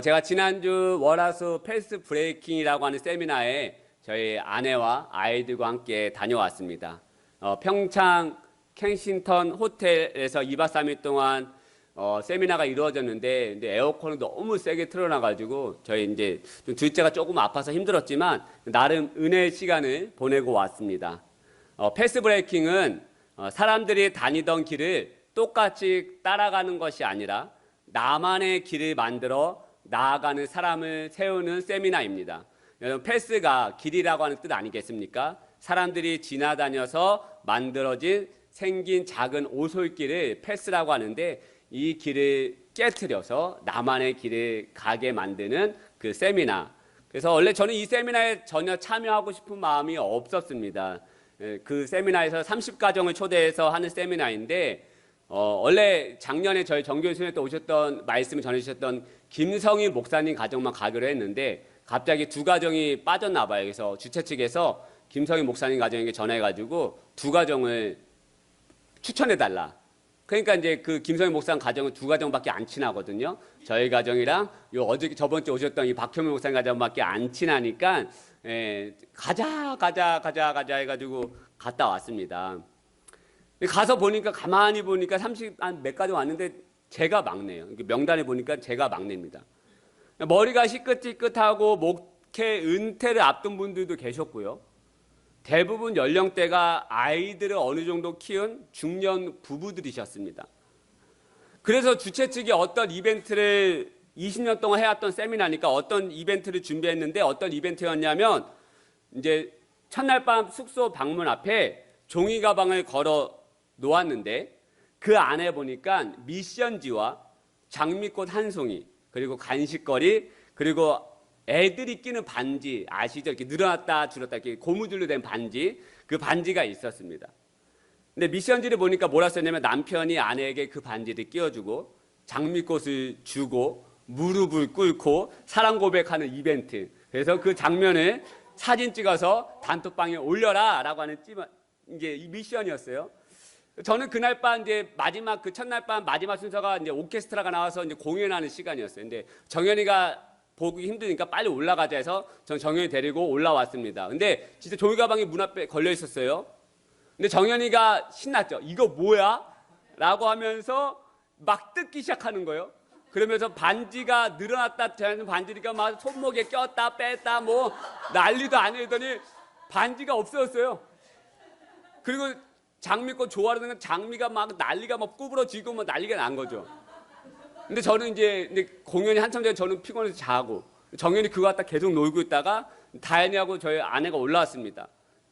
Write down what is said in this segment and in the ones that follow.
제가 지난주 월화수 패스트 브레이킹이라고 하는 세미나에 저희 아내와 아이들과 함께 다녀왔습니다. 평창 켄싱턴 호텔에서 2박 3일 동안 세미나가 이루어졌는데, 근데 에어컨을 너무 세게 틀어놔가지고 저희 이제 좀 둘째가 조금 아파서 힘들었지만 나름 은혜의 시간을 보내고 왔습니다. 패스트 브레이킹은 사람들이 다니던 길을 똑같이 따라가는 것이 아니라 나만의 길을 만들어 나아가는 사람을 세우는 세미나입니다. 여러분, 패스가 길이라고 하는 뜻 아니겠습니까? 사람들이 지나다녀서 만들어진 생긴 작은 오솔길을 패스라고 하는데, 이 길을 깨트려서 나만의 길을 가게 만드는 그 세미나. 그래서 원래 저는 이 세미나에 전혀 참여하고 싶은 마음이 없었습니다. 그 세미나에서 30가정을 초대해서 하는 세미나인데, 원래 작년에 저희 정교회 수련회 때 오셨던 말씀을 전해주셨던 김성희 목사님 가정만 가기로 했는데 갑자기 2가정이 빠졌나 봐요. 그래서 주최 측에서 김성희 목사님 가정에게 전화해가지고 2가정을 추천해달라. 그러니까 이제 그 김성희 목사님 가정은 2가정밖에 안 친하거든요. 저희 가정이랑 저번 주에 오셨던 이 박효민 목사님 가정밖에 안 친하니까 가자 해가지고 갔다 왔습니다. 가서 보니까 가만히 보니까 30몇 가정 왔는데 제가 막내예요. 명단에 보니까 제가 막내입니다. 머리가 시끗시끗하고 목회 은퇴를 앞둔 분들도 계셨고요. 대부분 연령대가 아이들을 어느 정도 키운 중년 부부들이셨습니다. 그래서 주최 측이 어떤 이벤트를 20년 동안 해왔던 세미나니까 어떤 이벤트를 준비했는데, 어떤 이벤트였냐면 이제 첫날 밤 숙소 방문 앞에 종이 가방을 걸어 놓았는데 그 안에 보니까 미션지와 장미꽃 한 송이, 그리고 간식거리, 그리고 애들이 끼는 반지 아시죠? 이렇게 늘어났다 줄었다 이렇게 고무줄로 된 반지, 그 반지가 있었습니다. 근데 미션지를 보니까 뭐라 썼냐면 남편이 아내에게 그 반지를 끼워주고 장미꽃을 주고 무릎을 꿇고 사랑 고백하는 이벤트. 그래서 그 장면을 사진 찍어서 단톡방에 올려라 라고 하는 이게 이 미션이었어요. 저는 그날 밤 이제 마지막 그 첫날 밤 마지막 순서가 이제 오케스트라가 나와서 이제 공연하는 시간이었어요. 근데 정연이가 보기 힘드니까 빨리 올라가자 해서 전 정연이 데리고 올라왔습니다. 근데 진짜 종이 가방이 문 앞에 걸려 있었어요. 근데 정연이가 신났죠. 이거 뭐야? 라고 하면서 막 뜯기 시작하는 거예요. 그러면서 반지가 늘어났다 되는 반지니까 막 손목에 꼈다 뺐다 뭐 난리도 아니더니 반지가 없어졌어요. 그리고 장미꽃 좋아하는 건 장미가 막 난리가 막 구부러지고 막 난리가 난 거죠. 근데 저는 이제 공연이 한참 전에 저는 피곤해서 자고, 정연이 그거 갖다 계속 놀고 있다가 다현이하고 저희 아내가 올라왔습니다.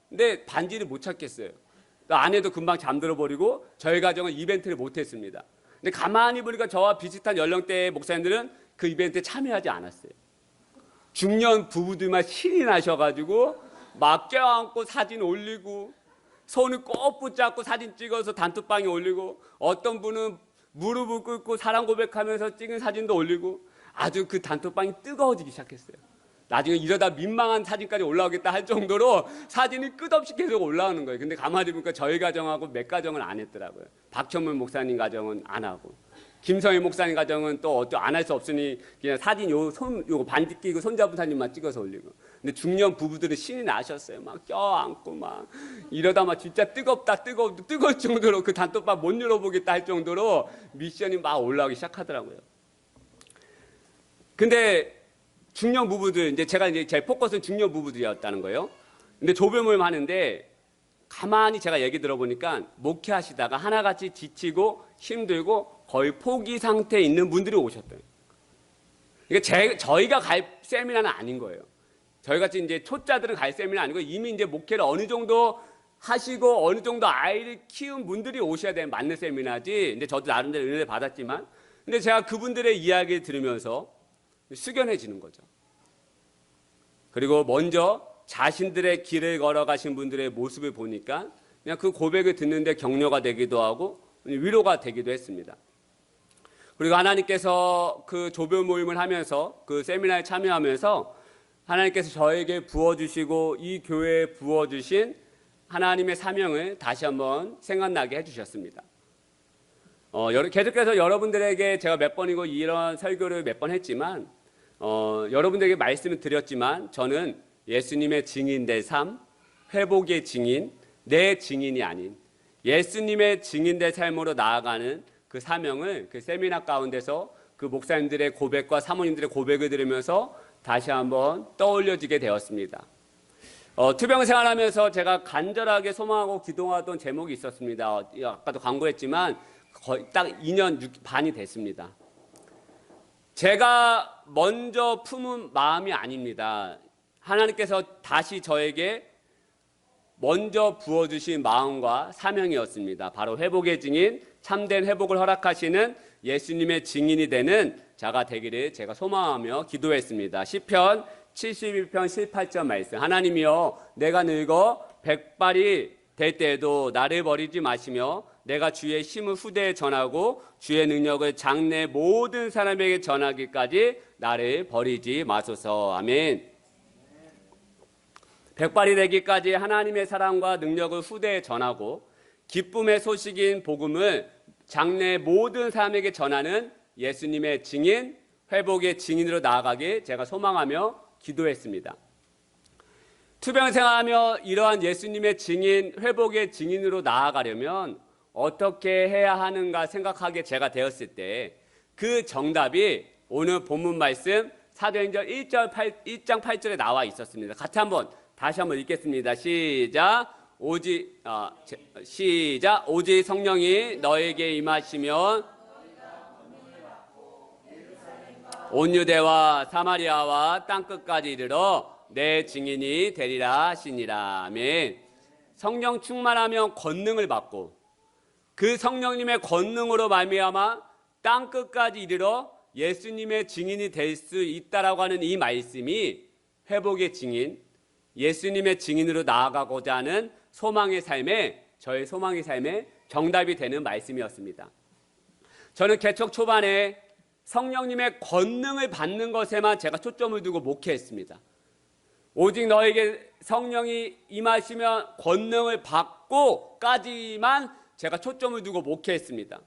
근데 반지를 못 찾겠어요. 아내도 금방 잠들어 버리고 저희 가정은 이벤트를 못 했습니다. 근데 가만히 보니까 저와 비슷한 연령대의 목사님들은 그 이벤트에 참여하지 않았어요. 중년 부부들만 신이 나셔가지고 막 껴안고 사진 올리고 손을 꼭 붙잡고 사진 찍어서 단톡방에 올리고, 어떤 분은 무릎을 꿇고 사랑 고백하면서 찍은 사진도 올리고, 아주 그 단톡방이 뜨거워지기 시작했어요. 나중에 이러다 민망한 사진까지 올라오겠다 할 정도로 사진이 끝없이 계속 올라오는 거예요. 근데 가만히 보니까 저희 가정하고 몇 가정은 안 했더라고요. 박천문 목사님 가정은 안 하고, 김성희 목사님 가정은 또 안 할 수 없으니 그냥 사진 요거 반지 끼고 손잡은 사진만 찍어서 올리고. 근데 중년 부부들은 신이 나셨어요. 막 껴안고 막 이러다 막 진짜 뜨거울 정도로 그 단톡방 못 열어보겠다 할 정도로 미션이 막 올라오기 시작하더라고요. 근데 중년 부부들, 이제 제가 이제 제 포커스는 중년 부부들이었다는 거예요. 근데 조별 모임 하는데 가만히 제가 얘기 들어보니까 목회하시다가 하나같이 지치고 힘들고 거의 포기 상태에 있는 분들이 오셨대요. 그러니까 저희가 갈 세미나는 아닌 거예요. 저희 같이 이제 초짜들은 갈 세미나 아니고 이미 이제 목회를 어느 정도 하시고 어느 정도 아이를 키운 분들이 오셔야 되는 맞는 세미나지. 근데 저도 나름대로 은혜를 받았지만, 근데 제가 그분들의 이야기를 들으면서 숙연해지는 거죠. 그리고 먼저 자신들의 길을 걸어가신 분들의 모습을 보니까 그냥 그 고백을 듣는데 격려가 되기도 하고 위로가 되기도 했습니다. 그리고 하나님께서 그 조별 모임을 하면서 그 세미나에 참여하면서 하나님께서 저에게 부어주시고 이 교회에 부어주신 하나님의 사명을 다시 한번 생각나게 해주셨습니다. 계속해서 여러분들에게 제가 몇 번이고 이런 설교를 몇 번 했지만 여러분들에게 말씀을 드렸지만 저는 예수님의 증인된 삶, 회복의 증인, 내 증인이 아닌 예수님의 증인된 삶으로 나아가는 그 사명을 그 세미나 가운데서 그 목사님들의 고백과 사모님들의 고백을 들으면서 다시 한번 떠올려지게 되었습니다. 투병 생활하면서 제가 간절하게 소망하고 기도하던 제목이 있었습니다. 아까도 광고했지만 거의 딱 2년 반이 됐습니다. 제가 먼저 품은 마음이 아닙니다. 하나님께서 다시 저에게 먼저 부어주신 마음과 사명이었습니다. 바로 회복의 증인, 참된 회복을 허락하시는 예수님의 증인이 되는 자가 되기를 제가 소망하며 기도했습니다. 시편 71편 18절 말씀. 하나님이여, 내가 늙어 백발이 될 때에도 나를 버리지 마시며 내가 주의 힘을 후대에 전하고 주의 능력을 장래 모든 사람에게 전하기까지 나를 버리지 마소서. 아멘. 백발이 되기까지 하나님의 사랑과 능력을 후대에 전하고 기쁨의 소식인 복음을 장래 모든 사람에게 전하는 예수님의 증인, 회복의 증인으로 나아가길 제가 소망하며 기도했습니다. 투병 생활하며 이러한 예수님의 증인, 회복의 증인으로 나아가려면 어떻게 해야 하는가 생각하게 제가 되었을 때 그 정답이 오늘 본문 말씀 사도행전 1장 8절에 나와 있었습니다. 같이 다시 한번 읽겠습니다. 시작. 오직 성령이 너에게 임하시면 온 유대와 사마리아와 땅끝까지 이르러 내 증인이 되리라 하시니라. 아멘. 성령 충만하면 권능을 받고 그 성령님의 권능으로 말미암아 땅끝까지 이르러 예수님의 증인이 될 수 있다라고 하는 이 말씀이 회복의 증인, 예수님의 증인으로 나아가고자 하는 저의 소망의 삶에 정답이 되는 말씀이었습니다. 저는 개척 초반에 성령님의 권능을 받는 것에만 제가 초점을 두고 목회했습니다. 오직 너에게 성령이 임하시면 권능을 받고까지만 제가 초점을 두고 목회했습니다.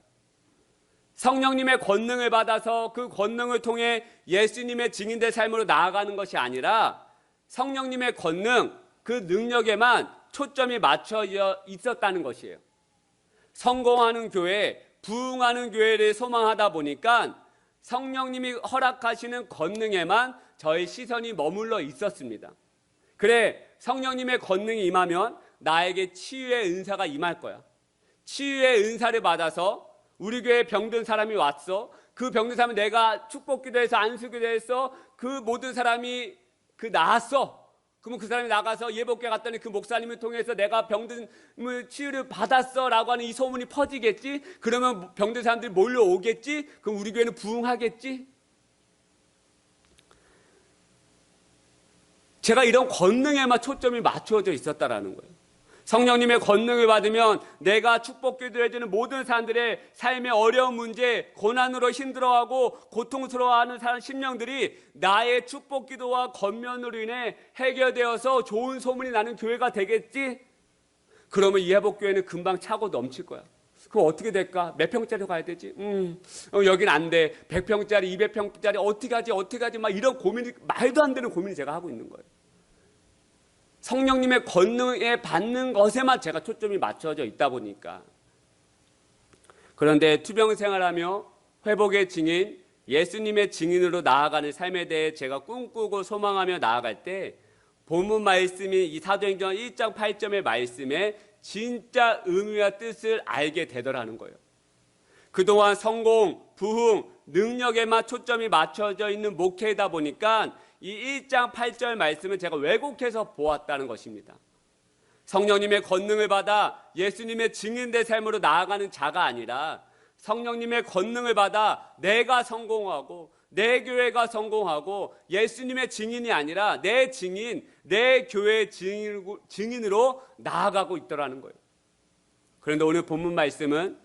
성령님의 권능을 받아서 그 권능을 통해 예수님의 증인된 삶으로 나아가는 것이 아니라 성령님의 권능, 그 능력에만 초점이 맞춰져 있었다는 것이에요. 성공하는 교회, 부흥하는 교회를 소망하다 보니까 성령님이 허락하시는 권능에만 저의 시선이 머물러 있었습니다. 그래, 성령님의 권능이 임하면 나에게 치유의 은사가 임할 거야. 치유의 은사를 받아서 우리 교회에 병든 사람이 왔어. 그 병든 사람은 내가 축복기도해서 안수기도해서 그 모든 사람이 나았어. 그러면 그 사람이 나가서 예복교회 갔더니 그 목사님을 통해서 내가 병든 치유를 받았어 라고 하는 이 소문이 퍼지겠지. 그러면 병든 사람들이 몰려오겠지. 그럼 우리 교회는 부흥하겠지. 제가 이런 권능에만 초점이 맞추어져 있었다라는 거예요. 성령님의 권능을 받으면 내가 축복기도 해주는 모든 사람들의 삶의 어려운 문제, 고난으로 힘들어하고 고통스러워하는 사람 심령들이 나의 축복기도와 권면으로 인해 해결되어서 좋은 소문이 나는 교회가 되겠지? 그러면 이 회복교회는 금방 차고 넘칠 거야. 그럼 어떻게 될까? 몇 평짜리로 가야 되지? 여긴 안 돼. 100평짜리, 200평짜리 어떻게 하지? 막 이런 고민이, 말도 안 되는 고민을 제가 하고 있는 거예요. 성령님의 권능에 받는 것에만 제가 초점이 맞춰져 있다 보니까. 그런데 투병 생활하며 회복의 증인, 예수님의 증인으로 나아가는 삶에 대해 제가 꿈꾸고 소망하며 나아갈 때 본문 말씀인 이 사도행전 1장 8절의 말씀에 진짜 의미와 뜻을 알게 되더라는 거예요. 그동안 성공, 부흥, 능력에만 초점이 맞춰져 있는 목회이다 보니까 이 1장 8절 말씀을 제가 왜곡해서 보았다는 것입니다. 성령님의 권능을 받아 예수님의 증인된 삶으로 나아가는 자가 아니라 성령님의 권능을 받아 내가 성공하고 내 교회가 성공하고 예수님의 증인이 아니라 내 증인, 내 교회의 증인으로 나아가고 있더라는 거예요. 그런데 오늘 본문 말씀은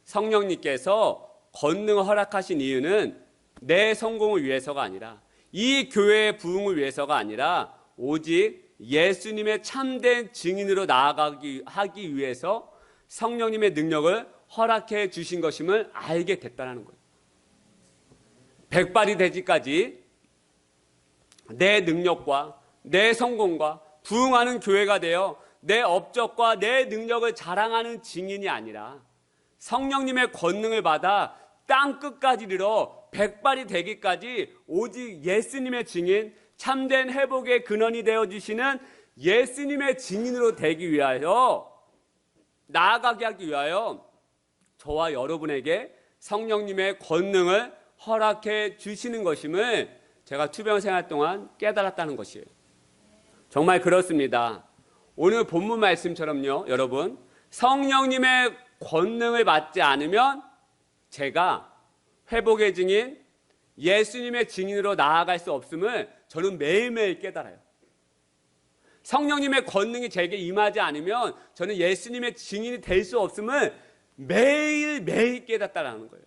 성령님께서 권능을 허락하신 이유는 내 성공을 위해서가 아니라 이 교회의 부흥을 위해서가 아니라 오직 예수님의 참된 증인으로 나아가기 위해서 성령님의 능력을 허락해 주신 것임을 알게 됐다는 거예요. 백발이 되기까지 내 능력과 내 성공과 부흥하는 교회가 되어 내 업적과 내 능력을 자랑하는 증인이 아니라 성령님의 권능을 받아 땅 끝까지 이르러 백발이 되기까지 오직 예수님의 증인, 참된 회복의 근원이 되어주시는 예수님의 증인으로 되기 위하여, 나아가게 하기 위하여 저와 여러분에게 성령님의 권능을 허락해 주시는 것임을 제가 투병 생활 동안 깨달았다는 것이에요. 정말 그렇습니다. 오늘 본문 말씀처럼요, 여러분, 성령님의 권능을 받지 않으면 제가 회복의 증인, 예수님의 증인으로 나아갈 수 없음을 저는 매일매일 깨달아요. 성령님의 권능이 제게 임하지 않으면 저는 예수님의 증인이 될 수 없음을 매일매일 깨닫다라는 거예요.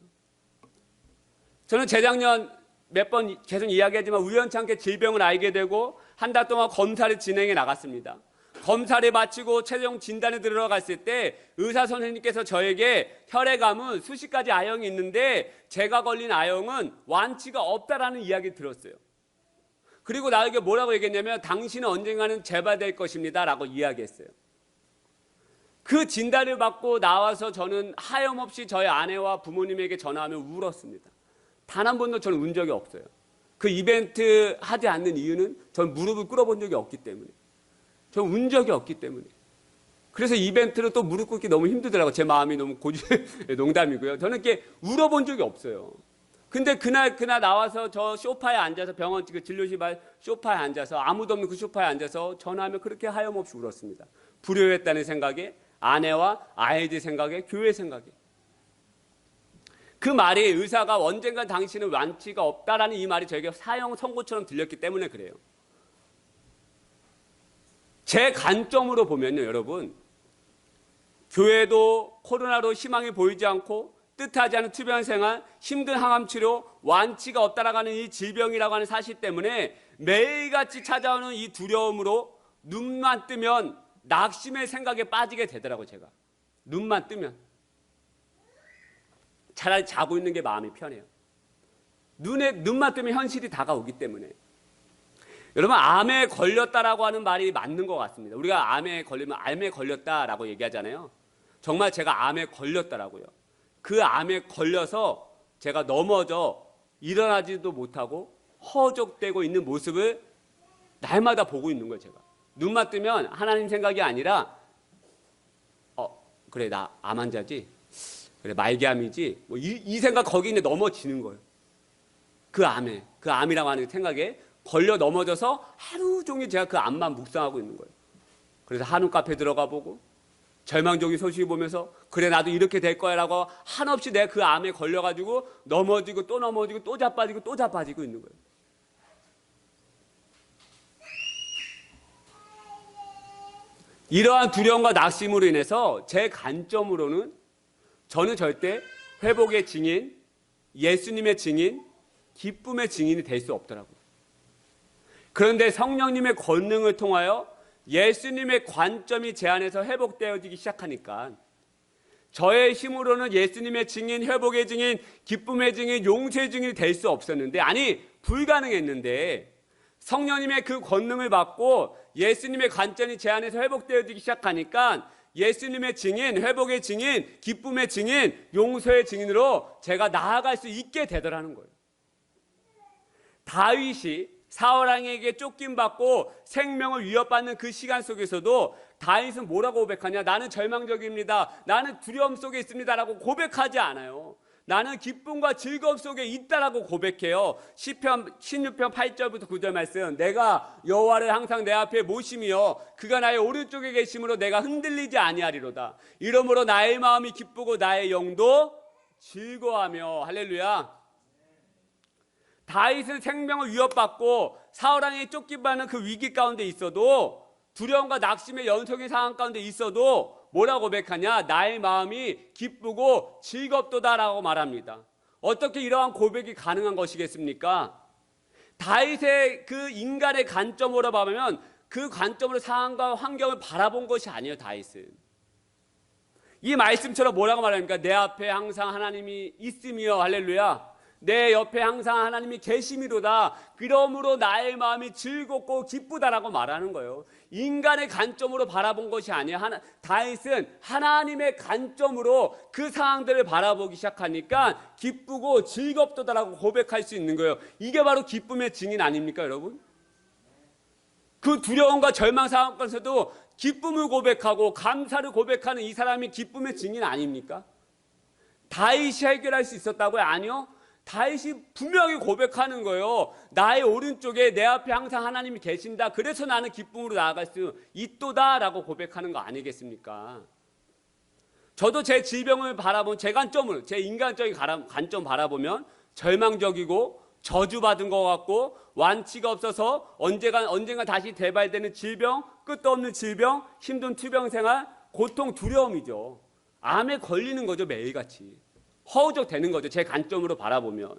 저는 재작년 몇 번 계속 이야기하지만 우연찮게 질병을 알게 되고 한 달 동안 검사를 진행해 나갔습니다. 검사를 마치고 최종 진단에 들어갔을 때 의사 선생님께서 저에게 혈액암은 수십 가지 아형이 있는데 제가 걸린 아형은 완치가 없다라는 이야기를 들었어요. 그리고 나에게 뭐라고 얘기했냐면 당신은 언젠가는 재발될 것입니다 라고 이야기했어요. 그 진단을 받고 나와서 저는 하염없이 저희 아내와 부모님에게 전화하며 울었습니다. 단 한 번도 저는 운 적이 없어요. 그 이벤트 하지 않는 이유는 전 무릎을 꿇어본 적이 없기 때문에, 전 운 적이 없기 때문에. 그래서 이벤트를 또 무릎 꿇기 너무 힘들더라고요. 제 마음이 너무 농담이고요. 저는 이렇게 울어본 적이 없어요. 근데 그날 나와서 저 소파에 앉아서 병원 그 진료실 소파에 앉아서 아무도 없는 그 소파에 앉아서 전화하며 그렇게 하염없이 울었습니다. 불효했다는 생각에, 아내와 아이들 생각에, 교회 생각에. 그 말이 의사가 언젠가 당신은 완치가 없다라는 이 말이 저에게 사형 선고처럼 들렸기 때문에 그래요. 제 관점으로 보면요, 여러분, 교회도 코로나로 희망이 보이지 않고 뜻하지 않은 투병 생활, 힘든 항암 치료, 완치가 없다라고 하는 이 질병이라고 하는 사실 때문에 매일같이 찾아오는 이 두려움으로 눈만 뜨면 낙심의 생각에 빠지게 되더라고요. 제가 눈만 뜨면 차라리 자고 있는 게 마음이 편해요. 눈만 뜨면 현실이 다가오기 때문에. 여러분, 암에 걸렸다라고 하는 말이 맞는 것 같습니다. 우리가 암에 걸리면 암에 걸렸다라고 얘기하잖아요. 정말 제가 암에 걸렸다라고요. 그 암에 걸려서 제가 넘어져 일어나지도 못하고 허적되고 있는 모습을 날마다 보고 있는 거예요. 제가 눈만 뜨면 하나님 생각이 아니라 그래, 나 암 환자지, 그래, 말기암이지, 뭐 이 생각 거기 있는데 넘어지는 거예요. 그 암이라고 하는 생각에 걸려 넘어져서 하루 종일 제가 그 암만 묵상하고 있는 거예요. 그래서 한우 카페 들어가 보고 절망적인 소식 보면서 그래, 나도 이렇게 될 거야 라고 한없이 내가 그 암에 걸려가지고 넘어지고 또 넘어지고 또 자빠지고 또 자빠지고 있는 거예요. 이러한 두려움과 낙심으로 인해서 제 관점으로는 저는 절대 회복의 증인, 예수님의 증인, 기쁨의 증인이 될 수 없더라고요. 그런데 성령님의 권능을 통하여 예수님의 관점이 제 안에서 회복되어지기 시작하니까 저의 힘으로는 예수님의 증인, 회복의 증인, 기쁨의 증인, 용서의 증인이 될 수 없었는데, 아니 불가능했는데 성령님의 그 권능을 받고 예수님의 관점이 제 안에서 회복되어지기 시작하니까 예수님의 증인, 회복의 증인, 기쁨의 증인, 용서의 증인으로 제가 나아갈 수 있게 되더라는 거예요. 다윗이 사울왕에게 쫓김받고 생명을 위협받는 그 시간 속에서도 다윗은 뭐라고 고백하냐? 나는 절망적입니다. 나는 두려움 속에 있습니다 라고 고백하지 않아요. 나는 기쁨과 즐거움 속에 있다라고 고백해요. 시편 16편 8절부터 9절 말씀, 내가 여호와를 항상 내 앞에 모심이여 그가 나의 오른쪽에 계심으로 내가 흔들리지 아니하리로다. 이러므로 나의 마음이 기쁘고 나의 영도 즐거워하며. 할렐루야. 다윗은 생명을 위협받고 사울왕에게 쫓김받는 그 위기 가운데 있어도, 두려움과 낙심의 연속의 상황 가운데 있어도 뭐라고 고백하냐? 나의 마음이 기쁘고 즐겁도다라고 말합니다. 어떻게 이러한 고백이 가능한 것이겠습니까? 다윗의 그 인간의 관점으로 보면 그 관점으로 상황과 환경을 바라본 것이 아니에요. 다윗은 이 말씀처럼 뭐라고 말합니까? 내 앞에 항상 하나님이 있으며, 할렐루야, 내 옆에 항상 하나님이 계심이로다. 그러므로 나의 마음이 즐겁고 기쁘다라고 말하는 거예요. 인간의 관점으로 바라본 것이 아니야. 다윗은 하나님의 관점으로 그 상황들을 바라보기 시작하니까 기쁘고 즐겁도다라고 고백할 수 있는 거예요. 이게 바로 기쁨의 증인 아닙니까, 여러분? 그 두려움과 절망 상황에서도 기쁨을 고백하고 감사를 고백하는 이 사람이 기쁨의 증인 아닙니까? 다윗이 해결할 수 있었다고요? 아니요. 다윗이 분명히 고백하는 거예요. 나의 오른쪽에 내 앞에 항상 하나님이 계신다. 그래서 나는 기쁨으로 나아갈 수 있도다라고 고백하는 거 아니겠습니까? 저도 제 질병을 바라본 제 관점을, 제 인간적인 관점 바라보면 절망적이고 저주받은 것 같고 완치가 없어서 언젠가 다시 재발되는 질병, 끝도 없는 질병, 힘든 투병 생활, 고통, 두려움이죠. 암에 걸리는 거죠, 매일같이. 허우적 되는 거죠, 제 관점으로 바라보면.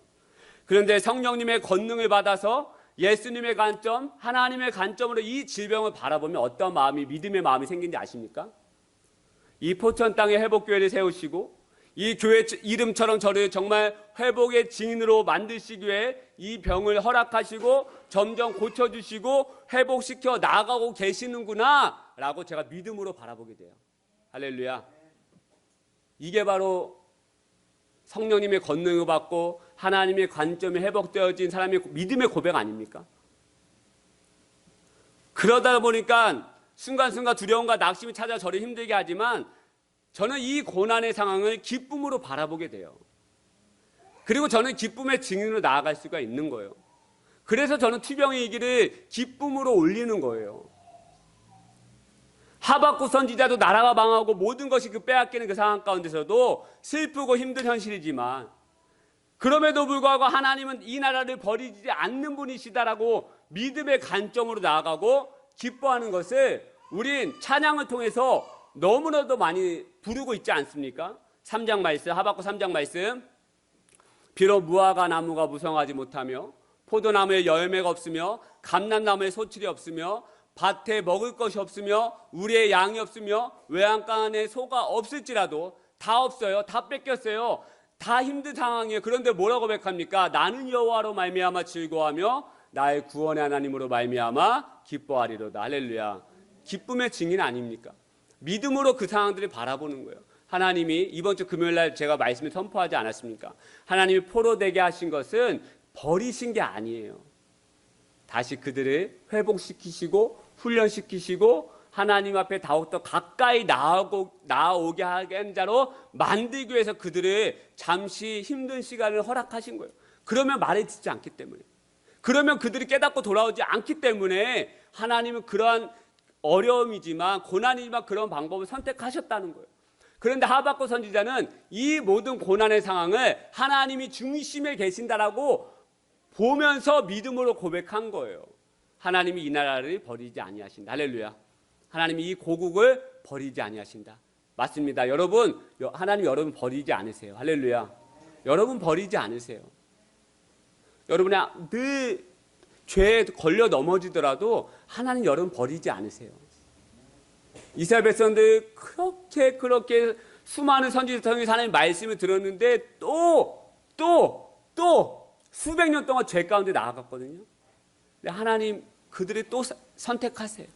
그런데 성령님의 권능을 받아서 예수님의 관점, 하나님의 관점으로 이 질병을 바라보면 어떤 마음이, 믿음의 마음이 생긴지 아십니까? 이 포천 땅에 회복교회를 세우시고 이 교회 이름처럼 저를 정말 회복의 증인으로 만드시기 위해 이 병을 허락하시고 점점 고쳐주시고 회복시켜 나아가고 계시는구나 라고 제가 믿음으로 바라보게 돼요. 할렐루야. 이게 바로 성령님의 권능을 받고 하나님의 관점이 회복되어진 사람의 믿음의 고백 아닙니까? 그러다 보니까 순간순간 두려움과 낙심이 찾아 저를 힘들게 하지만 저는 이 고난의 상황을 기쁨으로 바라보게 돼요. 그리고 저는 기쁨의 증인으로 나아갈 수가 있는 거예요. 그래서 저는 투병의 이기를 기쁨으로 올리는 거예요. 하박국 선지자도 나라가 망하고 모든 것이 빼앗기는 그 상황 가운데서도 슬프고 힘든 현실이지만 그럼에도 불구하고 하나님은 이 나라를 버리지 않는 분이시다라고 믿음의 관점으로 나아가고 기뻐하는 것을 우린 찬양을 통해서 너무나도 많이 부르고 있지 않습니까? 3장 말씀, 하박국 3장 말씀. 비록 무화과 나무가 무성하지 못하며 포도나무에 열매가 없으며 감람나무에 소출이 없으며 밭에 먹을 것이 없으며 우리의 양이 없으며 외양간 안에 소가 없을지라도 다 없어요. 다 뺏겼어요. 다 힘든 상황이에요. 그런데 뭐라고 고백합니까? 나는 여호와로 말미암아 즐거워하며 나의 구원의 하나님으로 말미암아 기뻐하리로다. 할렐루야. 기쁨의 증인 아닙니까? 믿음으로 그 상황들을 바라보는 거예요. 하나님이 이번 주 금요일날 제가 말씀을 선포하지 않았습니까? 하나님이 포로되게 하신 것은 버리신 게 아니에요. 다시 그들을 회복시키시고 훈련시키시고 하나님 앞에 더욱더 가까이 나아오게 하는 자로 만들기 위해서 그들을 잠시 힘든 시간을 허락하신 거예요. 그러면 말을 듣지 않기 때문에, 그러면 그들이 깨닫고 돌아오지 않기 때문에 하나님은 그러한 어려움이지만 고난이지만 그런 방법을 선택하셨다는 거예요. 그런데 하박국 선지자는 이 모든 고난의 상황을 하나님이 중심에 계신다라고 보면서 믿음으로 고백한 거예요. 하나님이 이 나라를 버리지 아니하신다. 할렐루야. 하나님이 이 고국을 버리지 아니하신다. 맞습니다. 여러분, 하나님 여러분 버리지 않으세요. 할렐루야. 여러분 버리지 않으세요. 여러분이 늘 죄에 걸려 넘어지더라도 하나님 여러분 버리지 않으세요. 이스라엘 백성들 그렇게 수많은 선지자들이 하나님 말씀을 들었는데 또 수백 년 동안 죄 가운데 나아갔거든요. 근데 하나님 그들이 또 선택하세요.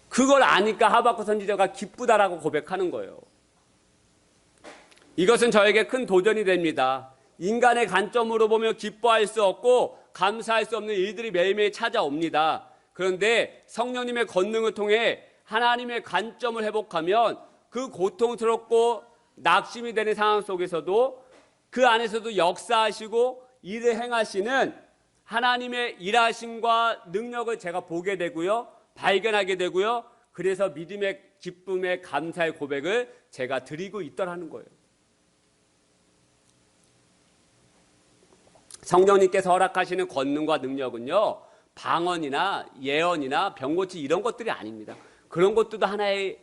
그걸 아니까 하박국 선지자가 기쁘다라고 고백하는 거예요. 이것은 저에게 큰 도전이 됩니다. 인간의 관점으로 보면 기뻐할 수 없고 감사할 수 없는 일들이 매일매일 찾아옵니다. 그런데 성령님의 권능을 통해 하나님의 관점을 회복하면 그 고통스럽고 낙심이 되는 상황 속에서도 그 안에서도 역사하시고 일을 행하시는 하나님의 일하심과 능력을 제가 보게 되고요. 발견하게 되고요. 그래서 믿음의 기쁨의 감사의 고백을 제가 드리고 있더라는 거예요. 성령님께서 허락하시는 권능과 능력은요, 방언이나 예언이나 병고치 이런 것들이 아닙니다. 그런 것들도 하나의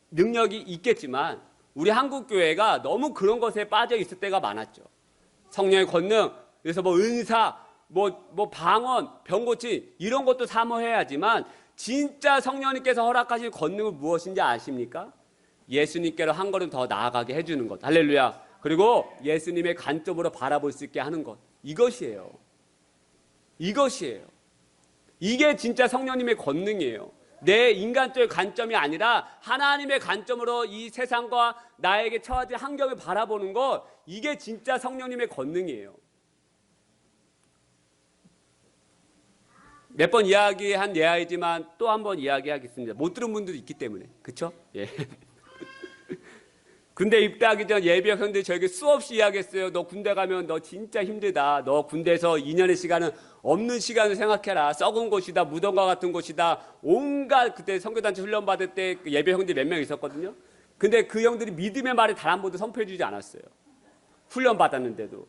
능력이 있겠지만 우리 한국교회가 너무 그런 것에 빠져 있을 때가 많았죠. 성령의 권능, 그래서 은사, 방언, 병고치 이런 것도 사모해야지만 진짜 성령님께서 허락하신 권능은 무엇인지 아십니까? 예수님께로 한 걸음 더 나아가게 해주는 것. 할렐루야. 그리고 예수님의 관점으로 바라볼 수 있게 하는 것. 이것이에요. 이것이에요. 이게 진짜 성령님의 권능이에요. 내 인간적인 관점이 아니라 하나님의 관점으로 이 세상과 나에게 처해진 환경을 바라보는 것, 이게 진짜 성령님의 권능이에요. 몇 번 이야기한 예화이지만 또 한 번 이야기하겠습니다. 못 들은 분들도 있기 때문에. 그렇죠? 예. 군대 입대하기 전 예비역 형들이 저에게 수없이 이야기했어요. 너 군대 가면 너 진짜 힘들다. 너 군대에서 2년의 시간은 없는 시간을 생각해라. 썩은 곳이다. 무덤과 같은 곳이다. 온갖 그때 선교단체 훈련 받을 때 예비역 형들이 몇 명 있었거든요. 근데 그 형들이 믿음의 말을 단 한 번도 선포해 주지 않았어요. 훈련 받았는데도.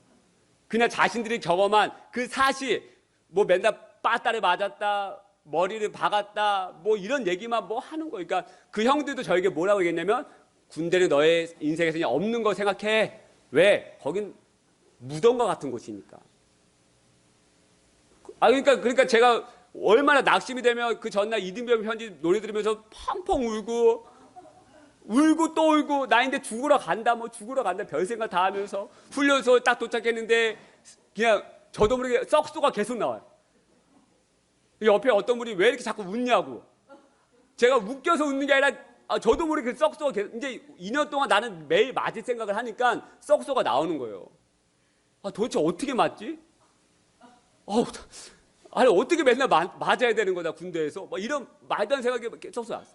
그냥 자신들이 경험한 그 사실, 뭐 맨날 빠따를 맞았다, 머리를 박았다, 뭐 이런 얘기만 뭐 하는 거예요. 그러니까 그 형들도 저에게 뭐라고 얘기했냐면, 군대는 너의 인생에서 그냥 없는 거 생각해. 왜? 거긴 무덤과 같은 곳이니까. 그러니까 제가 얼마나 낙심이 되면 그 전날 이등병 편지 노래 들으면서 펑펑 울고 또 울고, 나인데 죽으러 간다, 뭐 죽으러 간다, 별 생각 다 하면서 훈련소 딱 도착했는데 그냥 저도 모르게 썩소가 계속 나와요. 옆에 어떤 분이 왜 이렇게 자꾸 웃냐고. 제가 웃겨서 웃는 게 아니라 저도 모르게 그 썩소가 계속, 이제 2년 동안 나는 매일 맞을 생각을 하니까 썩소가 나오는 거예요. 도대체 어떻게 맞지? 아니, 어떻게 맨날 맞아야 되는 거다, 군대에서. 뭐 이런 말도 안 생각이 썩소 났어.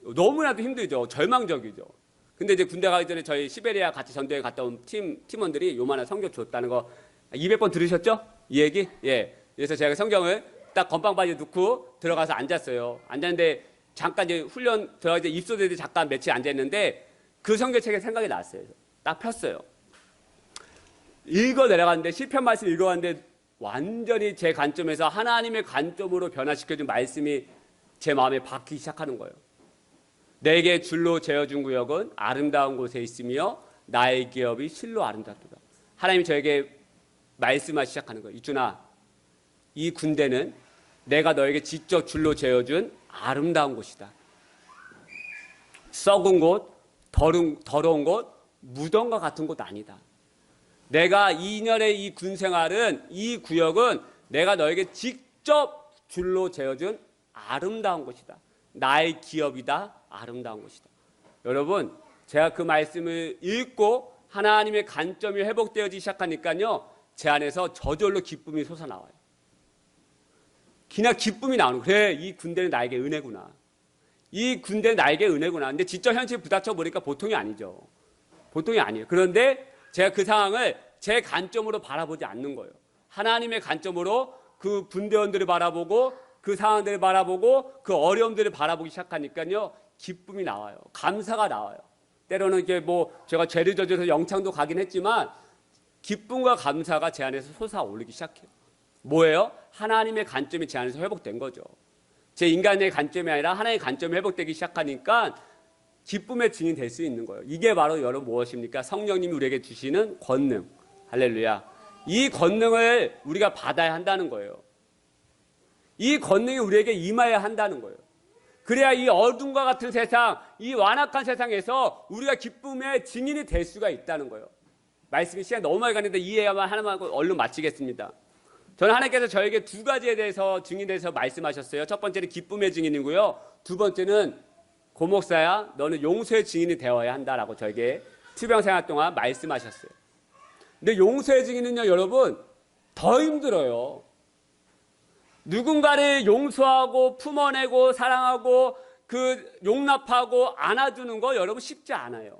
너무나도 힘들죠. 절망적이죠. 근데 이제 군대 가기 전에 저희 시베리아 같이 전도에 갔다 온 팀원들이 요만한 성경 줬다는 거 200번 들으셨죠? 이 얘기? 예. 그래서 제가 성경을 딱 건빵바지에 넣고 들어가서 앉았어요. 앉았는데 잠깐 이제 훈련 들어가서 입소대에 잠깐 며칠 앉았는데 그 성경책에 생각이 났어요. 딱 폈어요. 읽어 내려갔는데 시편 말씀 읽어갔는데 완전히 제 관점에서 하나님의 관점으로 변화시켜준 말씀이 제 마음에 박히기 시작하는 거예요. 내게 줄로 재어준 구역은 아름다운 곳에 있으며 나의 기업이 실로 아름답도다. 하나님이 저에게 말씀하기 시작하는 거예요. 이준아, 이 군대는 내가 너에게 직접 줄로 재어준 아름다운 곳이다. 썩은 곳, 더러운 곳, 무덤과 같은 곳 아니다. 내가 2년의 이 군 생활은, 이 구역은 내가 너에게 직접 줄로 재어준 아름다운 곳이다. 나의 기업이다. 아름다운 곳이다. 여러분, 제가 그 말씀을 읽고 하나님의 관점이 회복되어지기 시작하니까요, 제 안에서 저절로 기쁨이 솟아나와요. 그냥 기쁨이 나오는 거예요. 그래, 이 군대는 나에게 은혜구나. 이 군대는 나에게 은혜구나. 근데 진짜 현실에 부닥쳐 보니까 보통이 아니죠. 보통이 아니에요. 그런데 제가 그 상황을 제 관점으로 바라보지 않는 거예요. 하나님의 관점으로 그 분대원들을 바라보고 그 상황들을 바라보고 그 어려움들을 바라보기 시작하니까요, 기쁨이 나와요. 감사가 나와요. 때로는 이게 뭐 제가 죄를 저질러서 영창도 가긴 했지만 기쁨과 감사가 제 안에서 솟아오르기 시작해요. 뭐예요? 하나님의 관점이 제 안에서 회복된 거죠. 제 인간의 관점이 아니라 하나님의 관점이 회복되기 시작하니까 기쁨의 증인이 될 수 있는 거예요. 이게 바로 여러분 무엇입니까? 성령님이 우리에게 주시는 권능. 할렐루야. 이 권능을 우리가 받아야 한다는 거예요. 이 권능이 우리에게 임해야 한다는 거예요. 그래야 이 어둠과 같은 세상, 이 완악한 세상에서 우리가 기쁨의 증인이 될 수가 있다는 거예요. 말씀이 시간 너무 많이 가는데 이해만 하나만 하고 얼른 마치겠습니다. 저는 하나님께서 저에게 두 가지에 대해서 증인에 대해서 말씀하셨어요. 첫 번째는 기쁨의 증인이고요. 두 번째는 고목사야, 너는 용서의 증인이 되어야 한다라고 저에게 투병 생활 동안 말씀하셨어요. 근데 용서의 증인은요, 여러분, 더 힘들어요. 누군가를 용서하고 품어내고 사랑하고 그 용납하고 안아주는 거 여러분 쉽지 않아요.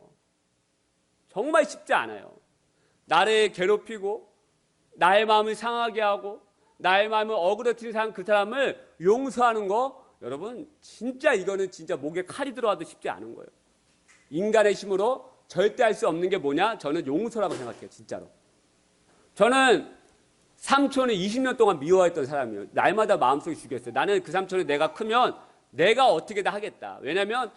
정말 쉽지 않아요. 나를 괴롭히고 나의 마음을 상하게 하고 나의 마음을 어그러뜨린 그 사람을 용서하는 거 여러분 진짜 이거는 진짜 목에 칼이 들어와도 쉽지 않은 거예요. 인간의 힘으로 절대 할 수 없는 게 뭐냐? 저는 용서라고 생각해요. 진짜로. 저는 삼촌을 20년 동안 미워했던 사람이에요. 날마다 마음속에 죽였어요. 나는 그 삼촌을 내가 크면 내가 어떻게든 하겠다. 왜냐하면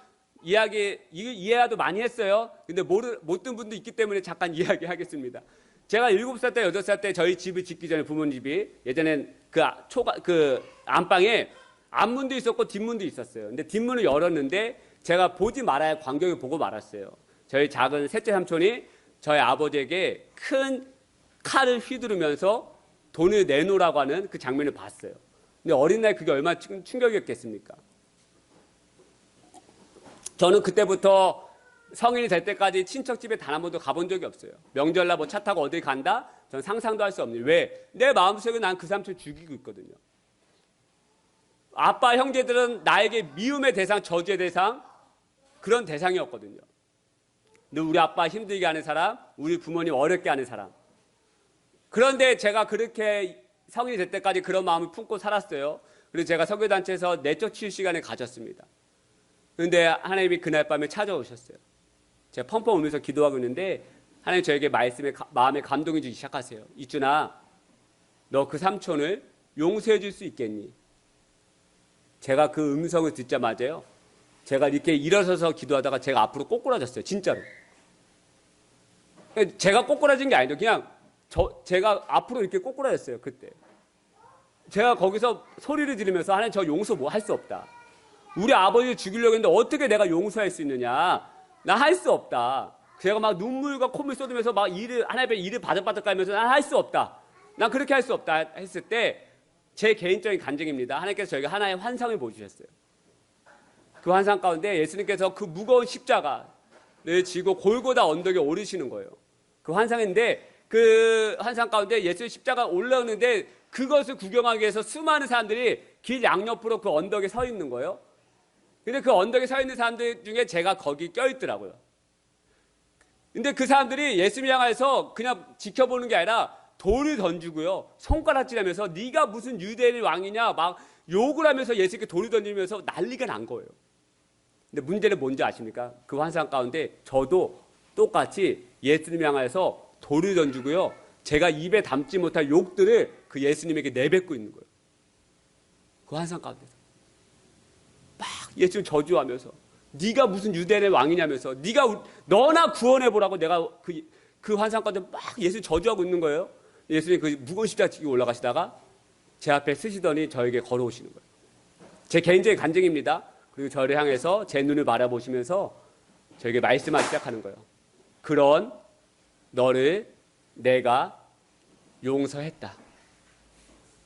이해도 많이 했어요. 근데 못 든 분도 있기 때문에 잠깐 이야기하겠습니다. 제가 7살 때 8살 때 저희 집을 짓기 전에 부모님 집이 예전엔 그 안방에 앞문도 있었고 뒷문도 있었어요. 근데 뒷문을 열었는데 제가 보지 말아야 광경을 보고 말았어요. 저희 작은 셋째 삼촌이 저희 아버지에게 큰 칼을 휘두르면서 돈을 내놓으라고 하는 그 장면을 봤어요. 근데 어린 나이 그게 얼마나 충격이었겠습니까? 저는 그때부터 성인이 될 때까지 친척집에 단 한 번도 가본 적이 없어요. 명절날 뭐 차 타고 어디 간다? 저는 상상도 할 수 없는. 왜? 내 마음속에 난 그 삼촌 죽이고 있거든요. 아빠 형제들은 나에게 미움의 대상, 저주의 대상, 그런 대상이었거든요. 근데 우리 아빠 힘들게 하는 사람, 우리 부모님 어렵게 하는 사람. 그런데 제가 그렇게 성인이 될 때까지 그런 마음을 품고 살았어요. 그래서 제가 선교단체에서 내적 치유 시간을 가졌습니다. 그런데 하나님이 그날 밤에 찾아오셨어요. 제가 펑펑 울면서 기도하고 있는데 하나님 저에게 마음에 감동이 주기 시작하세요. 이준아, 너 그 삼촌을 용서해 줄 수 있겠니? 제가 그 음성을 듣자마자요, 제가 이렇게 일어서서 기도하다가 제가 앞으로 꼬꾸라졌어요. 진짜로. 제가 꼬꾸라진 게 아니죠. 그냥 제가 앞으로 이렇게 꼬꾸라졌어요. 그때. 제가 거기서 소리를 지르면서 하나님 저 용서 뭐 할 수 없다. 우리 아버지를 죽이려고 했는데 어떻게 내가 용서할 수 있느냐. 나 할 수 없다. 제가 막 눈물과 콧물 쏟으면서 막 하나님의 일을 바득바득 깔면서 난 할 수 없다. 난 그렇게 할 수 없다 했을 때 제 개인적인 간증입니다. 하나님께서 저에게 하나의 환상을 보여주셨어요. 그 환상 가운데 예수님께서 그 무거운 십자가를 지고 골고다 언덕에 오르시는 거예요. 그 환상인데 그 환상 가운데 예수님 십자가 올라오는데 그것을 구경하기 위해서 수많은 사람들이 길 양옆으로 그 언덕에 서 있는 거예요. 근데 그 언덕에 서 있는 사람들 중에 제가 거기 껴있더라고요. 근데 그 사람들이 예수님 향해서 그냥 지켜보는 게 아니라 돌을 던지고요, 손가락질하면서 네가 무슨 유대인의 왕이냐 막 욕을 하면서 예수님께 돌을 던지면서 난리가 난 거예요. 근데 문제는 뭔지 아십니까? 그 환상 가운데 저도 똑같이 예수님 향해서 돌을 던지고요, 제가 입에 담지 못할 욕들을 그 예수님에게 내뱉고 있는 거예요. 그 환상 가운데서 막 예수님 저주하면서 네가 무슨 유대인의 왕이냐면서 너나 구원해보라고 내가 그 환상 가운데 막 예수님 저주하고 있는 거예요. 예수님 그 무거운 십자가 지고 올라가시다가 제 앞에 쓰시더니 저에게 걸어오시는 거예요. 제 개인적인 간증입니다. 그리고 저를 향해서 제 눈을 바라보시면서 저에게 말씀하기 시작하는 거예요. 그런 너를 내가 용서했다.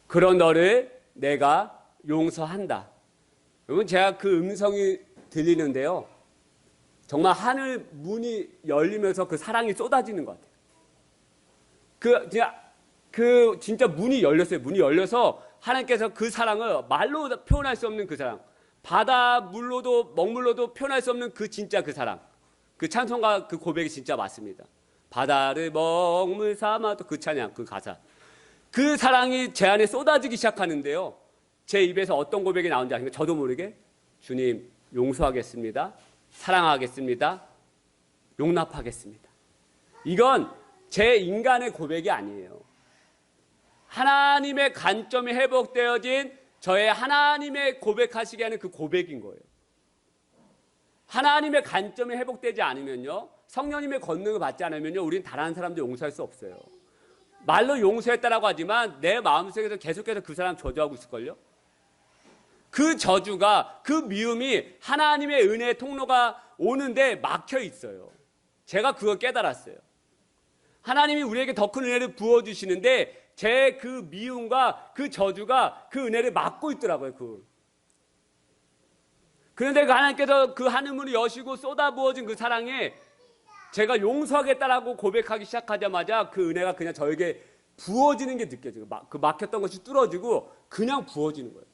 그런 너를 내가 용서한다. 여러분, 제가 그 음성이 들리는데요, 정말 하늘 문이 열리면서 그 사랑이 쏟아지는 것 같아요. 진짜 문이 열렸어요. 문이 열려서 하나님께서 그 사랑을 말로 표현할 수 없는 그 사랑, 바다 물로도 먹물로도 표현할 수 없는 그 진짜 그 사랑, 그 찬송가 그 고백이 진짜 맞습니다. 바다를 먹물 삼아, 또 그 찬양, 그 가사, 그 사랑이 제 안에 쏟아지기 시작하는데요, 제 입에서 어떤 고백이 나오는지 아십니까? 저도 모르게 주님 용서하겠습니다, 사랑하겠습니다, 용납하겠습니다. 이건 제 인간의 고백이 아니에요. 하나님의 관점이 회복되어진 저의 하나님의 고백하시게 하는 그 고백인 거예요. 하나님의 관점이 회복되지 않으면요, 성령님의 권능을 받지 않으면요, 우린 다른 사람도 용서할 수 없어요. 말로 용서했다라고 하지만 내 마음속에서 계속해서 그 사람 저주하고 있을걸요. 그 저주가, 그 미움이 하나님의 은혜의 통로가 오는데 막혀 있어요. 제가 그걸 깨달았어요. 하나님이 우리에게 더 큰 은혜를 부어주시는데 제 그 미움과 그 저주가 그 은혜를 막고 있더라고요. 그런데 그 하나님께서 그 하늘문을 여시고 쏟아부어진 그 사랑에 제가 용서하겠다라고 고백하기 시작하자마자 그 은혜가 그냥 저에게 부어지는 게 느껴져요. 그 막혔던 것이 뚫어지고 그냥 부어지는 거예요.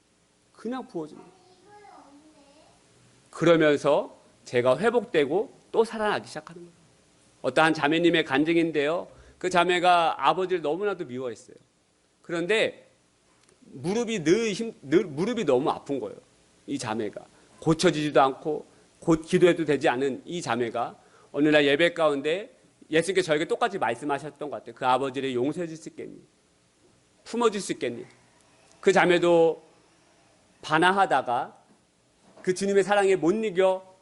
그냥 부어지는 거예요. 그러면서 제가 회복되고 또 살아나기 시작하는 거예요. 어떠한 자매님의 간증인데요, 그 자매가 아버지를 너무나도 미워했어요. 그런데 무릎이 무릎이 너무 아픈 거예요. 이 자매가 고쳐지지도 않고 곧 기도해도 되지 않은 이 자매가 어느 날 예배 가운데 예수님께서 저에게 똑같이 말씀하셨던 것 같아요. 그 아버지를 용서해 줄 수 있겠니? 품어줄 수 있겠니? 그 자매도 반항하다가 그 주님의 사랑에 못 이겨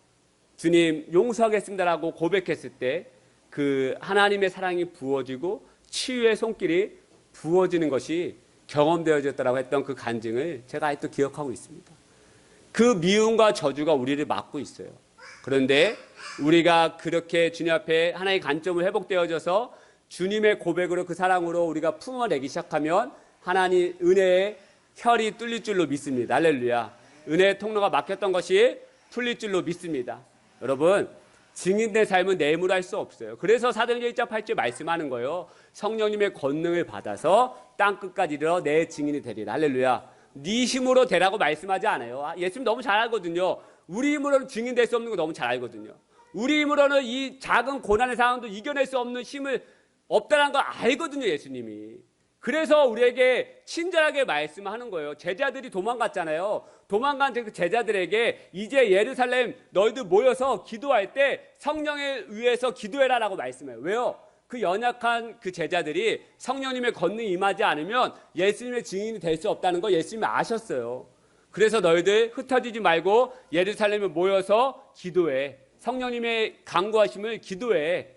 주님 용서하겠습니다라고 고백했을 때 그 하나님의 사랑이 부어지고 치유의 손길이 부어지는 것이 경험되어졌다라고 했던 그 간증을 제가 아직도 기억하고 있습니다. 그 미움과 저주가 우리를 막고 있어요. 그런데 우리가 그렇게 주님 앞에 하나의 관점을 회복되어져서 주님의 고백으로 그 사랑으로 우리가 품어내기 시작하면 하나님 은혜의 혈이 뚫릴 줄로 믿습니다. 할렐루야. 은혜의 통로가 막혔던 것이 풀릴 줄로 믿습니다. 여러분, 증인된 삶은 내 힘으로 할 수 없어요. 그래서 사도행전 1장 8절 말씀하는 거예요. 성령님의 권능을 받아서 땅끝까지 이르러 내 증인이 되리라. 할렐루야. 네 힘으로 되라고 말씀하지 않아요. 예수님 너무 잘 알거든요. 우리 힘으로는 증인될 수 없는 거 너무 잘 알거든요. 우리 힘으로는 이 작은 고난의 상황도 이겨낼 수 없는 힘을 없다는 걸 알거든요, 예수님이. 그래서 우리에게 친절하게 말씀하는 거예요. 제자들이 도망갔잖아요. 도망간 그 제자들에게 이제 예루살렘 너희들 모여서 기도할 때 성령에 의해서 기도해라라고 말씀해요. 왜요? 그 연약한 그 제자들이 성령님의 권능이 임하지 않으면 예수님의 증인이 될 수 없다는 거 예수님이 아셨어요. 그래서 너희들 흩어지지 말고 예루살렘에 모여서 기도해. 성령님의 강구하심을 기도해.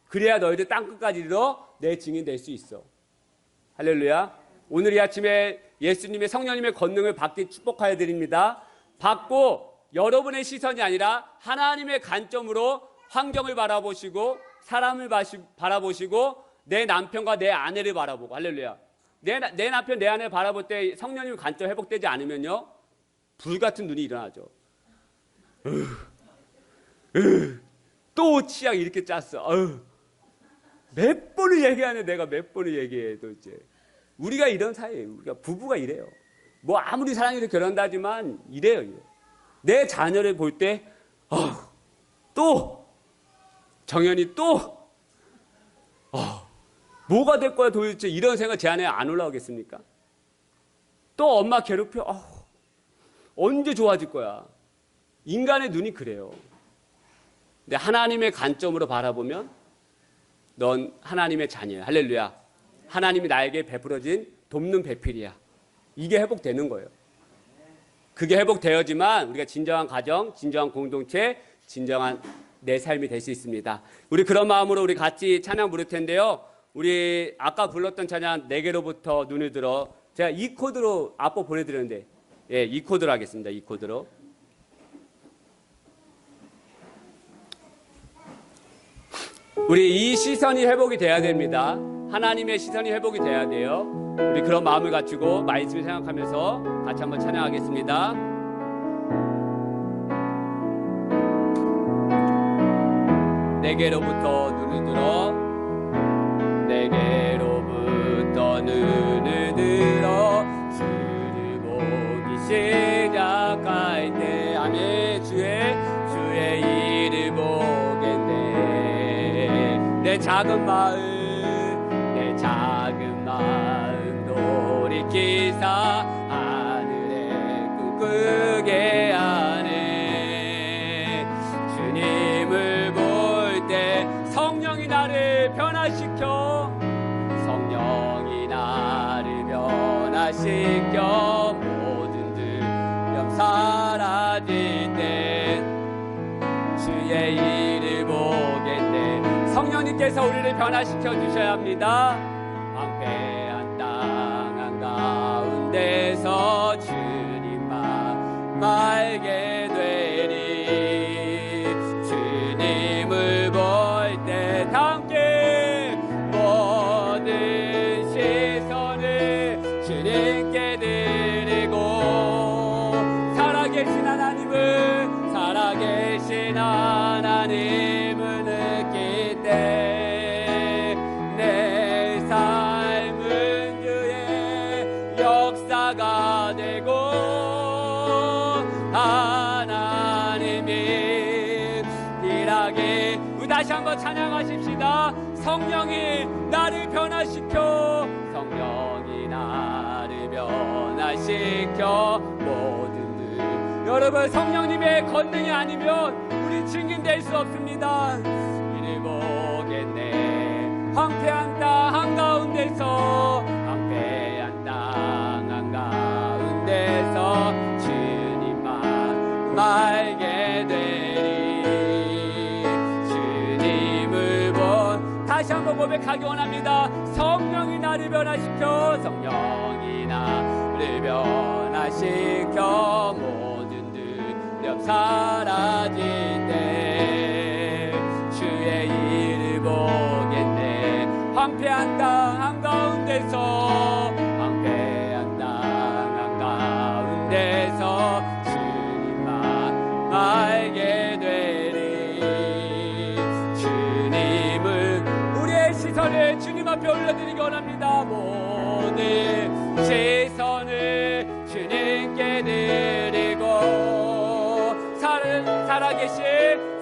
그래야 너희들 땅끝까지 이르러 내 증인 될 수 있어. 할렐루야. 오늘 이 아침에 예수님의 성령님의 권능을 받기 축복하여 드립니다. 받고 여러분의 시선이 아니라 하나님의 관점으로 환경을 바라보시고 사람을 바라보시고 내 남편과 내 아내를 바라보고. 할렐루야. 내 남편 내 아내를 바라볼 때 성령님의 관점 회복되지 않으면요 불같은 눈이 일어나죠. 또 치약 이렇게 짰어. 몇 번을 얘기하네. 내가 몇 번을 얘기해 도대체. 우리가 이런 사이예요. 우리가 부부가 이래요. 뭐 아무리 사랑해서 결혼한다 하지만 이래요. 내 자녀를 볼 때 또 정연이 또 뭐가 될 거야 도대체. 이런 생각 제 안에 안 올라오겠습니까? 또 엄마 괴롭혀. 언제 좋아질 거야. 인간의 눈이 그래요. 근데 하나님의 관점으로 바라보면 넌 하나님의 자녀야. 할렐루야. 하나님이 나에게 베풀어진 돕는 배필이야. 이게 회복되는 거예요. 그게 회복되어지만 우리가 진정한 가정, 진정한 공동체, 진정한 내 삶이 될 수 있습니다. 우리 그런 마음으로 우리 같이 찬양 부를 텐데요. 우리 아까 불렀던 찬양 내게로부터 눈을 들어 제가 이 코드로 앞으로 보내드렸는데 이 코드로 하겠습니다. 이 코드로. 우리 이 시선이 회복이 돼야 됩니다. 하나님의 시선이 회복이 돼야 돼요. 우리 그런 마음을 갖추고 말씀을 생각하면서 같이 한번 찬양하겠습니다. 내게로부터 눈을 들어 내게로부터 눈을 들어 주를 보기 시작할 때 아멘. 주의 일을 보겠네. 내 작은 마음 돌이키사 하늘에 꿈꾸게 하네. 주님을 볼 때 성령이 나를 변화시켜 모든 두려움 사라질 때 주의 일을 보겠네. 성령님께서 우리를 변화시켜 주셔야 합니다. 황폐한 땅 한가운데서 주님만 알게 되리. 주님을 볼 때 다 함께 모든 시선을 주님께 드리고 살아계신 하나님을 느낄 때 내 삶은 주의 역사가 되고 하나님이 일하게. 우리 다시 한번 찬양하십시다. 성령이 나를 변화시켜 성령이 나를 변화시켜 모든 들. 여러분 성령님의 권능이 아니면 우리 증인될 수 없습니다. 이를 보겠네. 황폐한 땅 한가운데서 주님만 알게 되리. 주님을 본 다시 한번 고백하기 원합니다. 성령이 나를 변화시켜 성령이 나를 변화시켜 모든 두려움 사라질 때 주의 일을 보겠네. 황폐한 땅 한가운데서 주님만 알게 되리. 주님은 우리의 시선을 주님 앞에 올려드리기 원합니다. 모든 시선을 주님께 드리고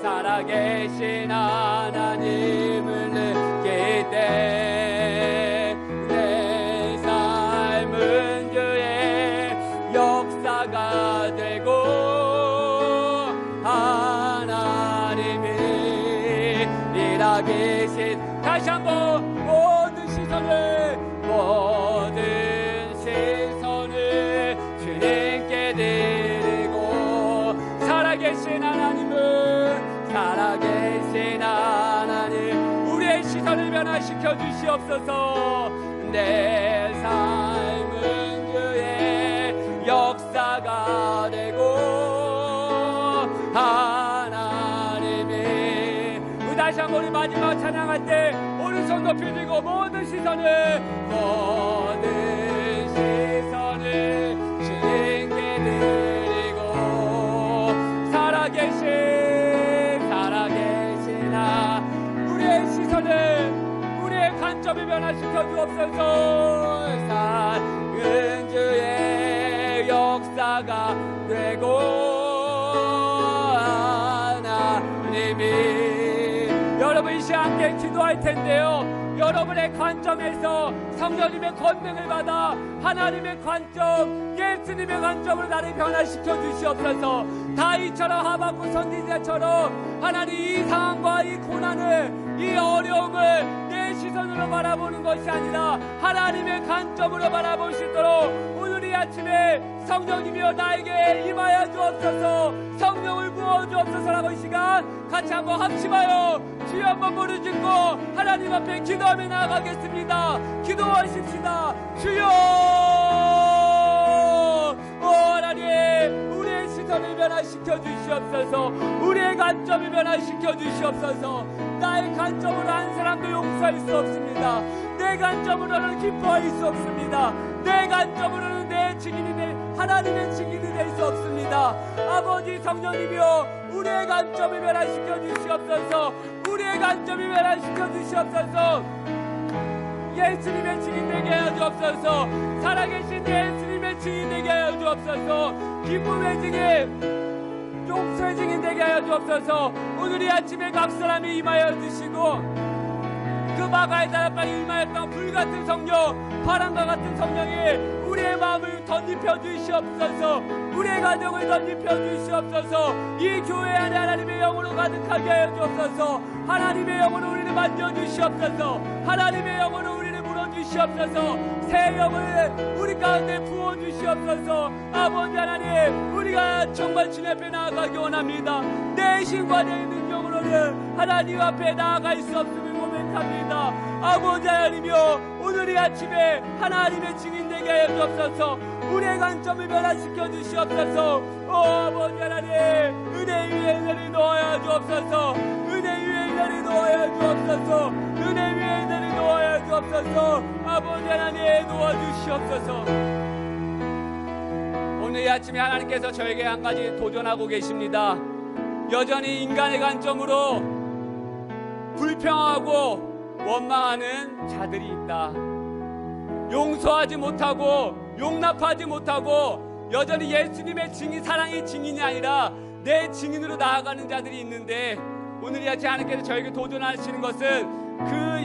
살아계신 하나님을 느낄 때 내 삶은 주의 역사가 되고 하나님이 일하계신. 다시 한번 모든 시선을 주님께 드리고 살아계신 하나님 우리의 시선을 변화시켜 주시옵소서. 내 삶은 주의 역사가 되고 하나님이. 다시 한번 우리 마지막 찬양할 때 오른손 높이 들고 모든 시선을 주님께 드리고 살아계시나 우리의 시선을 우리의 관점을 변화시켜 주옵소서. 사는 주의 역사가 되고 하나님이. 여러분 이 시간 함께 기도할 텐데요, 여러분의 관점에서 성령님의 권능을 받아 하나님의 관점, 예수님의 관점으로 나를 변화시켜 주시옵소서. 다윗처럼 하박국 선지자처럼 하나님 이 상황과 이 고난을, 이 어려움을 내 시선으로 바라보는 것이 아니라 하나님의 관점으로 바라볼 수 있도록 오늘 이 아침에 성령님이여 나에게 임하여 주옵소서. 성령을 부어 주옵소서라고 이 시간 같이 한번 합심하여 주여 한번 부르짖고 하나님 앞에 기도하며 나아가겠습니다. 기도하십시다. 주여 하나님 우리의 시선을 변화시켜 주시옵소서. 우리의 관점을 변화시켜 주시옵소서. 나의 관점으로 한 사람도 용서할 수 없습니다. 내 관점으로는 기뻐할 수 없습니다. 내 관점으로는 내 증인이 하나님의 증인이 될 수 없습니다. 아버지 성령님이여 우리의 관점을 변화시켜 주시옵소서. 우리의 관점을 변화시켜 주시옵소서. 예수님의 증인 되게 하여 주옵소서. 살아계신 예수님의 증인 되게 하여 주옵소서. 기쁨의 증인, 용서의 증인 되게 하여 주옵소서. 오늘 이 아침에 각 사람이 임하여 주시고 그 마가의 다락방에 임하였던 불같은 성령, 바람과 같은 성령이 우리의 마음을 덧입혀 주시옵소서. 우리의 가정을 덧입혀 주시옵소서. 이 교회 안에 하나님의 영으로 가득하게 하여 주옵소서. 하나님의 영으로 우리를 만져주시옵소서. 하나님의 영으로 우리를 물어주시옵소서. 새 영을 우리 가운데 부어주시옵소서. 아버지 하나님 우리가 정말 주님 앞에 나아가기 원합니다. 내 힘과 내 능력으로는 하나님 앞에 나아갈 수 없음을 고백합니다. 아버지 하나님이여 오늘 이 아침에 하나님의 증인 되게 하여 주옵소서. 우리의 관점을 변화시켜 주시옵소서. 아버지 하나님 은혜 위에 은혜를 놓아야 주옵소서. 은혜 위에 은혜를 놓아야 주옵소서. 은혜 위에 은혜를 놓아야 주옵소서. 아버지 하나님 도와주시옵소서. 오늘 이 아침에 하나님께서 저에게 한 가지 도전하고 계십니다. 여전히 인간의 관점으로 불평하고 원망하는 자들이 있다. 용서하지 못하고 용납하지 못하고 여전히 예수님의 증인, 사랑의 증인이 아니라 내 증인으로 나아가는 자들이 있는데 오늘 이 아침에 하나님께서 저에게 도전하시는 것은 그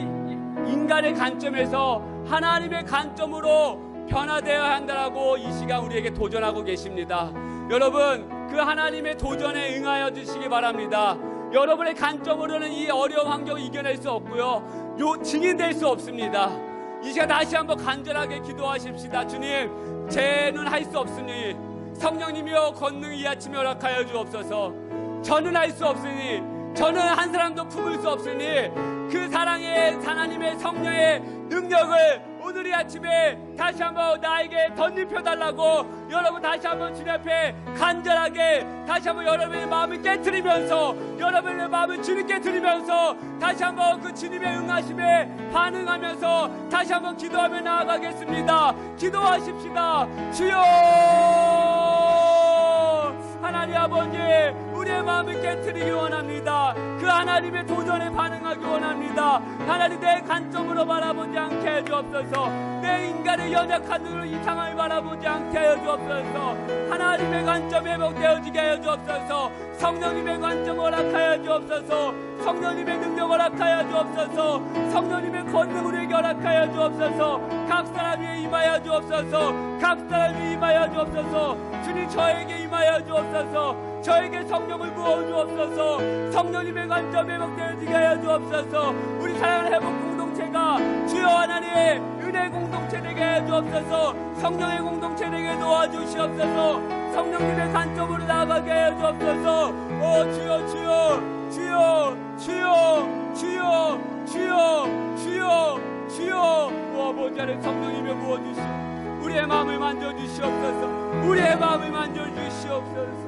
인간의 관점에서 하나님의 관점으로 변화되어야 한다라고 이 시간 우리에게 도전하고 계십니다. 여러분 그 하나님의 도전에 응하여 주시기 바랍니다. 여러분의 관점으로는 이 어려운 환경을 이겨낼 수 없고요, 증인될 수 없습니다. 이 시간 다시 한번 간절하게 기도하십시다. 주님, 죄는 할 수 없으니 성령님이여 권능 이 아침에 허락하여 주옵소서. 저는 할 수 없으니, 저는 한 사람도 품을 수 없으니 그 사랑의 하나님의 성령의 능력을 오늘 이 아침에 다시 한번 나에게 덧입혀달라고 여러분 다시 한번 주님 앞에 간절하게 다시 한번 여러분의 마음을 깨트리면서 여러분의 마음을 주님께 드리면서 다시 한번 그 주님의 응하심에 반응하면서 다시 한번 기도하며 나아가겠습니다. 기도하십시다. 주여, 하나님 아버지, 우리의 마음을 깨트리기 원합니다. 그 하나님의 도전에 반응하기 원합니다. 하나님, 내 관점으로 바라보지 않게 해주옵소서. 내 인간의 연약한 눈으로 이 상황을 바라보지 않게 해주옵소서. 하나님의 관점에 회복되어지게 해주옵소서. 성령님의 관점 허락하여 주옵소서. 성령님의 능력 허락하여 주옵소서. 성령님의 권능 우리에게 허락하여 주옵소서. 각 사람 위에 임하여 주옵소서. 각 사람 위에 임하여 주옵소서. 주님, 저에게 임하여 주옵소서. 저에게 성령을 부어 주옵소서. 성령님의 관점에 회복되어지게 하여 주옵소서. 우리 사랑하는 회복 공동체가 주여 하나님 은혜 공동체 되게 해 주옵소서. 성령의 공동체 되게 도와주시옵소서. 성령님의 관점으로 나아가게 해 주옵소서. 오 주여, 주여, 주여, 주여, 주여, 주여, 주여, 주여. 오 아버지 하나님, 성령님의 부어주시오. 우리의 마음을 만져주시옵소서. 우리의 마음을 만져주시옵소서.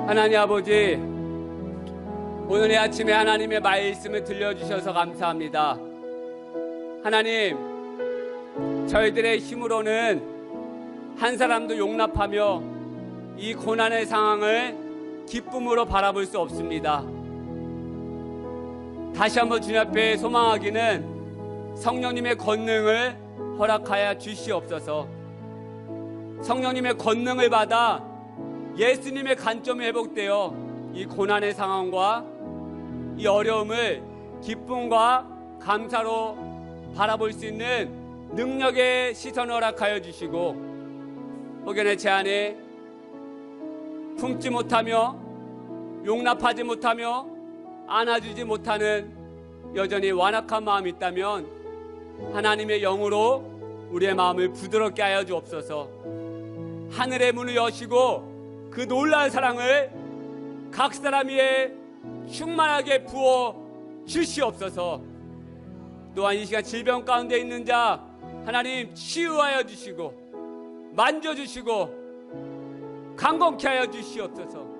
하나님 아버지, 오늘 아침에 하나님의 말씀을 들려주셔서 감사합니다. 하나님, 저희들의 힘으로는 한 사람도 용납하며 이 고난의 상황을 기쁨으로 바라볼 수 없습니다. 다시 한번 주님 앞에 소망하기는 성령님의 권능을 허락하여 주시옵소서. 성령님의 권능을 받아 예수님의 관점이 회복되어 이 고난의 상황과 이 어려움을 기쁨과 감사로 바라볼 수 있는 능력의 시선을 허락하여 주시고, 혹여나 제 안에 품지 못하며 용납하지 못하며 안아주지 못하는 여전히 완악한 마음이 있다면 하나님의 영으로 우리의 마음을 부드럽게 하여 주옵소서. 하늘의 문을 여시고 그 놀라운 사랑을 각 사람 위에 충만하게 부어 주시옵소서. 또한 이 시간 질병 가운데 있는 자 하나님 치유하여 주시고 만져주시고 강건케 하여 주시옵소서.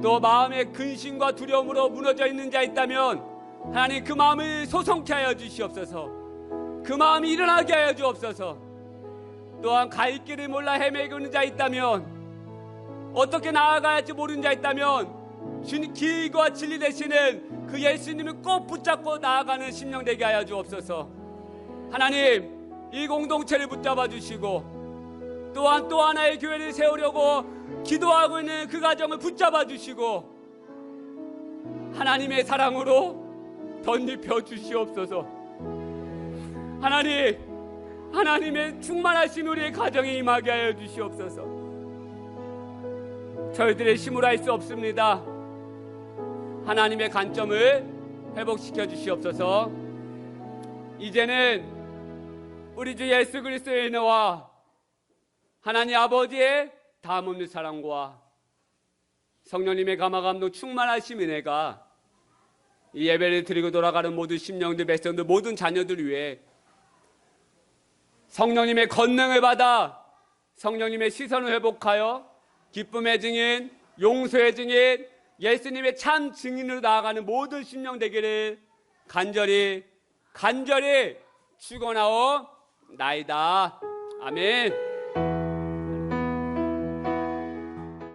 또 마음의 근심과 두려움으로 무너져 있는 자 있다면 하나님 그 마음을 소성케 하여 주시옵소서. 그 마음이 일어나게 하여 주옵소서. 또한 갈 길을 몰라 헤매고 있는 자 있다면, 어떻게 나아가야 할지 모르는 자 있다면 주님 길과 진리 되시는 그 예수님을 꼭 붙잡고 나아가는 심령 되게 하여 주옵소서. 하나님, 이 공동체를 붙잡아 주시고 또한 또 하나의 교회를 세우려고 기도하고 있는 그 가정을 붙잡아 주시고 하나님의 사랑으로 덧입혀 주시옵소서. 하나님, 하나님의 충만하신 우리의 가정에 임하게 하여 주시옵소서. 저희들의 힘으로 할 수 없습니다. 하나님의 관점을 회복시켜 주시옵소서. 이제는 우리 주 예수 그리스도의 은혜와 하나님 아버지의 다함없는 사랑과 성령님의 감화감동 충만하신 은혜가 이 예배를 드리고 돌아가는 모든 심령들, 백성들, 모든 자녀들 위해 성령님의 권능을 받아 성령님의 시선을 회복하여 기쁨의 증인, 용서의 증인, 예수님의 참 증인으로 나아가는 모든 심령 되기를 간절히 축원하옵나이다. 아멘.